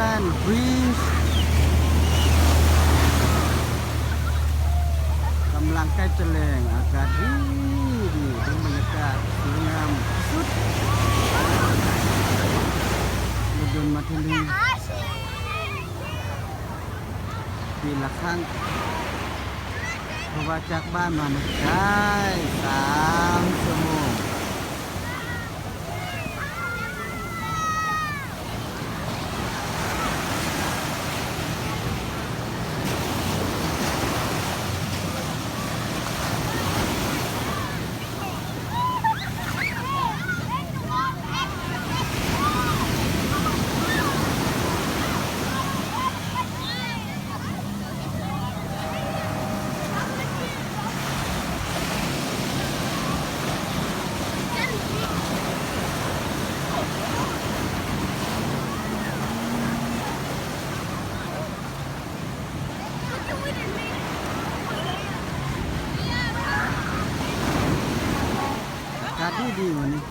Island Bridge กำลังใกล้จะแรงอากาศดีดูบรรยากาศสวยงามสุดเราเดินมาที่นี่ปีละครั้งเพราะว่าจากบ้านมาไม่ได้3 ชั่วโมงอากาศดีวันนี้